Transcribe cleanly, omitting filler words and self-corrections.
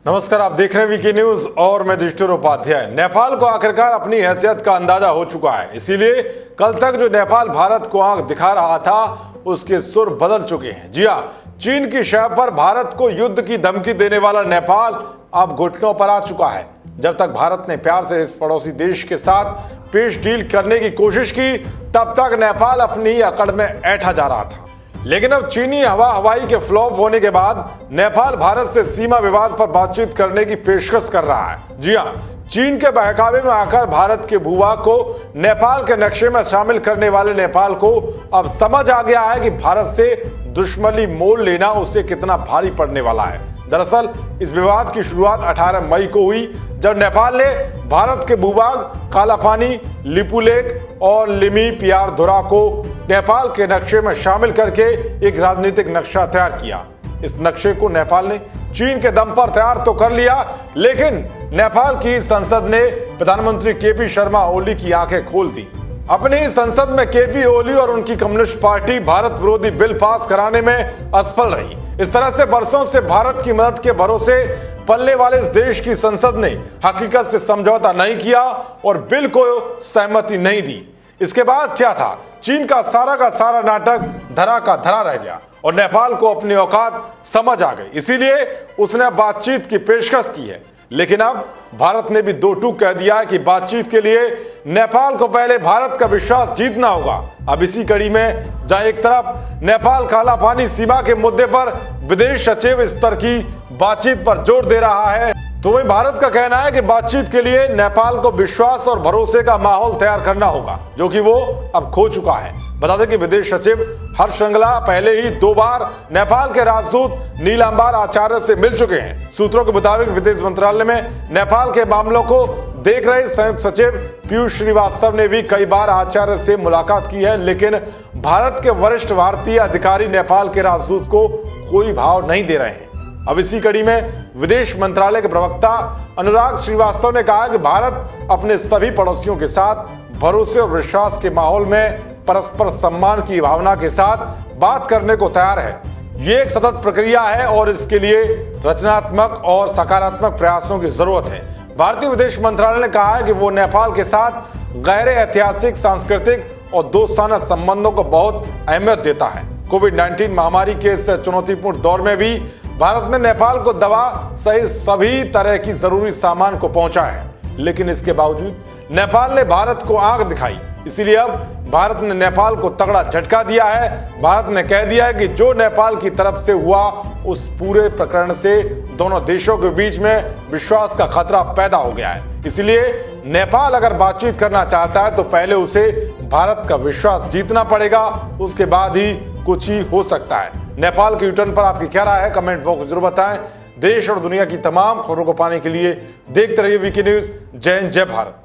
नमस्कार, आप देख रहे हैं वीके न्यूज और मैं युधिष्ठिर उपाध्याय। नेपाल को आखिरकार अपनी हैसियत का अंदाजा हो चुका है, इसीलिए कल तक जो नेपाल भारत को आंख दिखा रहा था उसके सुर बदल चुके हैं। जी हां, चीन की शह पर भारत को युद्ध की धमकी देने वाला नेपाल अब घुटनों पर आ चुका है। जब तक भारत ने प्यार से इस पड़ोसी देश के साथ पीस डील करने की कोशिश की, तब तक नेपाल अपनी अकड़ में ऐंठा जा रहा था। लेकिन अब चीनी हवाई के फ्लॉप होने के बाद नेपाल भारत से सीमा विवाद पर बातचीत करने की पेशकश कर रहा है। जी हां, चीन के बहकावे में आकर भारत के भूभाग को नेपाल के नक्शे में शामिल करने वाले नेपाल को अब समझ आ गया है कि भारत से दुश्मनी मोल लेना उसे कितना भारी पड़ने वाला है। दरअसल इस विवाद की शुरुआत 18 मई को हुई, जब नेपाल ने भारत के भूभाग कालापानी, लिपुलेख और लिमी पियारधुरा को नेपाल के नक्शे में शामिल करके एक राजनीतिक नक्शा तैयार किया। इस नक्शे को नेपाल ने चीन के दम पर तैयार तो कर लिया, लेकिन नेपाल की संसद ने प्रधानमंत्री केपी शर्मा ओली की आंखें खोल दी। अपनी संसद में केपी ओली और उनकी कम्युनिस्ट पार्टी भारत विरोधी बिल पास कराने में असफल रही। इस तरह से बरसों से भारत की मदद के भरोसे पलने वाले इस देश की संसद ने हकीकत से समझौता नहीं किया और बिल को सहमति नहीं दी। इसके बाद क्या था, चीन का सारा नाटक धरा का धरा रह गया और नेपाल को अपनी औकात समझ आ गई। इसीलिए उसने बातचीत की पेशकश की है। लेकिन अब भारत ने भी दो टूक कह दिया है कि बातचीत के लिए नेपाल को पहले भारत का विश्वास जीतना होगा। अब इसी कड़ी में जहां एक तरफ नेपाल काला पानी सीमा के मुद्दे पर विदेश सचिव स्तर की बातचीत पर जोर दे रहा है, तो वहीं भारत का कहना है कि बातचीत के लिए नेपाल को विश्वास और भरोसे का माहौल तैयार करना होगा, जो कि वो अब खो चुका है। बता दें कि विदेश सचिव हर्ष श्रृंगला पहले ही 2 बार नेपाल के राजदूत नीलांबर आचार्य से मिल चुके हैं। सूत्रों के मुताबिक विदेश मंत्रालय में नेपाल के मामलों को देख रहे संयुक्त सचिव पीयूष श्रीवास्तव ने भी कई बार आचार्य से मुलाकात की है, लेकिन भारत के वरिष्ठ भारतीय अधिकारी नेपाल के राजदूत को कोई भाव नहीं दे रहे हैं। अब इसी कड़ी में विदेश मंत्रालय के प्रवक्ता अनुराग श्रीवास्तव ने कहा कि भारत अपने सभी पड़ोसियों के साथ भरोसे और विश्वास के माहौल में परस्पर सम्मान की भावना के साथ बात करने को तैयार है। ये एक सतत प्रक्रिया है और इसके लिए रचनात्मक और सकारात्मक प्रयासों की जरूरत है। भारतीय विदेश मंत्रालय ने कहा है कि वो नेपाल के साथ गहरे ऐतिहासिक, सांस्कृतिक और दोस्ताना संबंधों को बहुत अहमियत देता है। कोविड-19 महामारी के इस चुनौतीपूर्ण दौर में भी भारत ने नेपाल को दवा सहित सभी तरह की जरूरी सामान को पहुंचा है, लेकिन इसके बावजूद नेपाल ने भारत को आंख दिखाई। इसीलिए अब भारत ने नेपाल को तगड़ा झटका दिया है। भारत ने कह दिया है कि जो नेपाल की तरफ से हुआ उस पूरे प्रकरण से दोनों देशों के बीच में विश्वास का खतरा पैदा हो गया है। इसलिए नेपाल अगर बातचीत करना चाहता है तो पहले उसे भारत का विश्वास जीतना पड़ेगा, उसके बाद ही कुछ ही हो सकता है। नेपाल के यूटर्न पर आपकी क्या राय है, कमेंट बॉक्स जरूर बताएं। देश और दुनिया की तमाम खबरों को पाने के लिए देखते रहिए वीके न्यूज। जय हिंद, जय भारत।